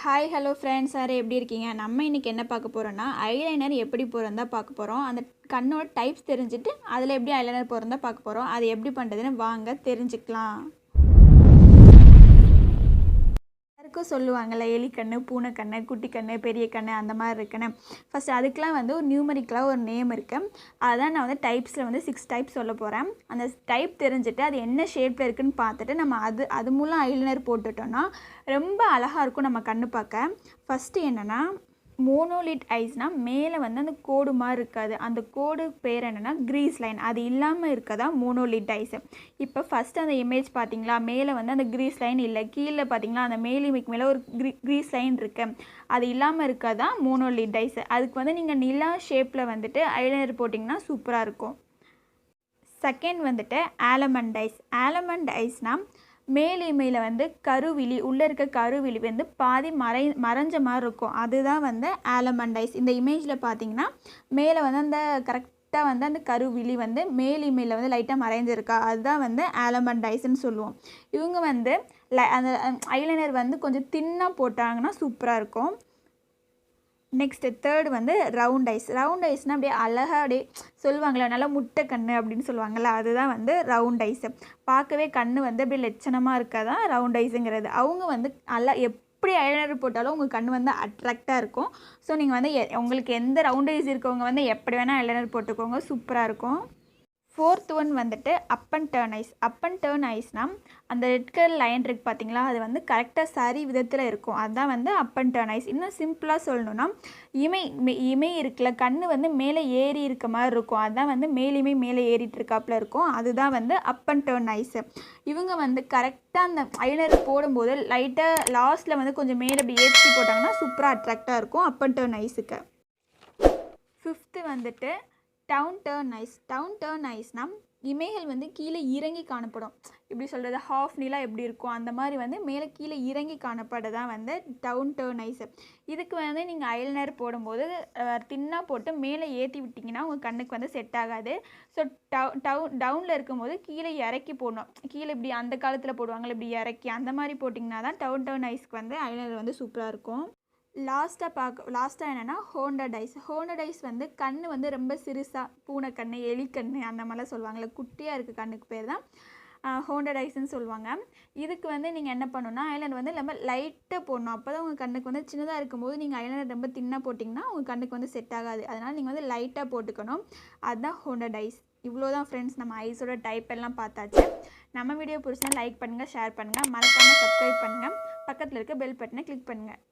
Hi hello friends, sir எப்படி இருக்கீங்க? நம்ம இன்றைக்கி என்ன பார்க்க போகிறோன்னா ஐலைனர் எப்படி போகிறோம் தான் பார்க்க போகிறோம். அந்த கண்ணோட டைப்ஸ் தெரிஞ்சுட்டு அதில் எப்படி ஐலைனர் போகிறோம் தான் பார்க்க போகிறோம். அது எப்படி பண்ணுறதுன்னு வாங்க தெரிஞ்சுக்கலாம். எல்லாருக்கும் சொல்லுவாங்கள்ல, எலிக்கண்ணு, பூனைக்கண்ணு, குட்டி கண்ணு, பெரிய கண்ணு அந்த மாதிரி இருக்குன்னு. ஃபஸ்ட்டு அதுக்கெலாம் வந்து ஒரு நியூமரிக்கலாக ஒரு நேம் இருக்குது. அதான் நான் வந்து டைப்ஸில் வந்து 6 டைப்ஸ் சொல்ல போகிறேன். அந்த டைப் தெரிஞ்சுட்டு அது என்ன ஷேப்பில் இருக்குதுன்னு பார்த்துட்டு நம்ம அது மூலம் ஐலைனர் போட்டுட்டோன்னா ரொம்ப அழகாக இருக்கும் நம்ம கண்ணு பார்க்க. ஃபஸ்ட்டு என்னென்னா, மோனோலிட் ஐஸ்னால் மேலே வந்து அந்த கோடு மாதிரி இருக்காது. அந்த கோடு பேர் என்னென்னா க்ரீஸ் லைன். அது இல்லாமல் இருக்கதா மோனோலிட் ஐஸ். இப்போ ஃபஸ்ட்டு அந்த இமேஜ் பார்த்தீங்களா, மேலே வந்து அந்த க்ரீஸ் லைன் இல்லை, கீழே பார்த்தீங்களா அந்த மேலிமைக்கு மேலே ஒரு க்ரீஸ் லைன் இருக்குது. அது இல்லாமல் இருக்கதா மோனோலிட் ஐஸ். அதுக்கு வந்து நீங்கள் நிலா ஷேப்பில் வந்துட்டு ஐலைனர் போட்டிங்கன்னா சூப்பராக இருக்கும். செகண்ட் வந்துட்டு ஆல்மண்ட் ஐஸ். ஆல்மண்ட் ஐஸ்னால் மேலிமையில் வந்து கருவிழி, உள்ளே இருக்க கருவிழி வந்து பாதி மறைஞ்ச மாதிரி இருக்கும். அதுதான் வந்து ஆல்மண்ட் ஐஸ். இந்த இமேஜில் பார்த்தீங்கன்னா மேலே வந்து அந்த கரெக்டாக வந்து அந்த கருவிழி வந்து மேலிமையில் வந்து லைட்டாக மறைஞ்சிருக்கா, அதுதான் வந்து ஆல்மண்ட் ஐஸ்ன்னு சொல்லுவோம். இவங்க வந்து அந்த ஐலைனர் வந்து கொஞ்சம் தின்னாக போட்டாங்கன்னா சூப்பராக இருக்கும். நெக்ஸ்ட்டு தேர்டு வந்து ரவுண்ட் ஐஸ். ரவுண்ட் ஐஸ்னால் அப்படியே அழகாக அப்படியே சொல்லுவாங்களே, நல்லா முட்டை கண் அப்படின்னு சொல்லுவாங்கள்ல, அதுதான் வந்து ரவுண்ட் ஐஸு. பார்க்கவே கண் வந்து அப்படியே லட்சணமாக இருக்காதான் ரவுண்ட் ஐஸுங்கிறது. அவங்க வந்து நல்லா எப்படி ஐலைனர் போட்டாலும் உங்கள் கண் வந்து அட்ராக்டாக இருக்கும். ஸோ நீங்கள் வந்து உங்களுக்கு எந்த ரவுண்ட் ஐஸ் இருக்கவங்க வந்து எப்படி வேணால் ஐலைனர் போட்டுக்கோங்க, சூப்பராக இருக்கும். ஃபோர்த் ஒன் வந்துட்டு up and turn eyes. Up and turn ஐஸ்னால் அந்த ரெட் கலர் லைன் இருக்குது பார்த்தீங்களா, அது வந்து கரெக்டாக சரி விதத்தில் இருக்கும். அதுதான் வந்து அப் அண்ட் டர்ன் ஐஸ். இன்னும் சிம்பிளாக சொல்லணுன்னா, இமை இருக்குல்ல, கண் வந்து மேலே ஏறி இருக்க மாதிரி இருக்கும். அதுதான் வந்து மேலுமே மேலே ஏறிட்டு இருக்காப்புல இருக்கும். அதுதான் வந்து அப் அண்ட் டர்ன் ஐஸு. இவங்க வந்து கரெக்டாக அந்த ஐலைனர் போடும்போது லைட்டாக லாஸ்ட்டில் வந்து கொஞ்சம் மேலே அப்படி ஏற்றி போட்டாங்கன்னா சூப்பராக அட்ராக்டாக இருக்கும் அப் அண்ட் டர்ன் ஐஸுக்கு. ஃபிஃப்த்து வந்துட்டு டவுன் ஐஸ். டர்ன் ஐஸ்னால் இமைகள் வந்து கீழே இறங்கி காணப்படும். இப்படி சொல்கிறது, ஹாஃப் நிலா எப்படி இருக்கும் அந்த மாதிரி வந்து மேலே கீழே இறங்கி காணப்படதான் வந்து டர்ன் ஐஸு. இதுக்கு வந்து நீங்கள் ஐலைனர் போடும்போது தின்னாக போட்டு மேலே ஏற்றி விட்டிங்கன்னா உங்கள் கண்ணுக்கு வந்து செட் ஆகாது. ஸோ டவுனில் இருக்கும்போது கீழே இறக்கி போடணும். கீழே இப்படி அந்த காலத்தில் போடுவாங்கள்ல, இப்படி இறக்கி அந்த மாதிரி போட்டிங்கன்னா தான் டர்ன் ஐஸ்க்கு வந்து ஐலைனர் வந்து சூப்பராக இருக்கும். லாஸ்ட்டாக என்னென்னா ஹோண்டட் ஐஸ். ஹோண்டட் ஐஸ் வந்து கண் வந்து ரொம்ப சிறுசாக, பூனைக்கண்ணு, எலிக்கண்ணு அந்த மாதிரிலாம் சொல்லுவாங்கள்ல, குட்டியாக இருக்குது கண்ணுக்கு பேர் தான் ஹோண்டட் ஐஸ்ன்னு சொல்லுவாங்க. இதுக்கு வந்து நீங்கள் என்ன பண்ணணுன்னா, ஐலைனர் வந்து ரொம்ப லைட்டாக போடணும். அப்போ தான் உங்கள் கண்ணுக்கு வந்து சின்னதாக இருக்கும்போது நீங்கள் ஐலைனர் ரொம்ப தின்னாக போட்டிங்கன்னா உங்கள் கண்ணுக்கு வந்து செட் ஆகாது. அதனால் நீங்கள் வந்து லைட்டாக போட்டுக்கணும். அதுதான் ஹோண்டட் ஐஸ். இவ்வளோ தான் ஃப்ரெண்ட்ஸ், நம்ம ஐஸோட டைப் எல்லாம் பார்த்தாச்சு. நம்ம வீடியோ பிடிச்சா லைக் பண்ணுங்கள், ஷேர் பண்ணுங்கள், மறக்காமல் சப்ஸ்கிரைப் பண்ணுங்கள், பக்கத்தில் இருக்க பெல் பட்டனை கிளிக் பண்ணுங்கள்.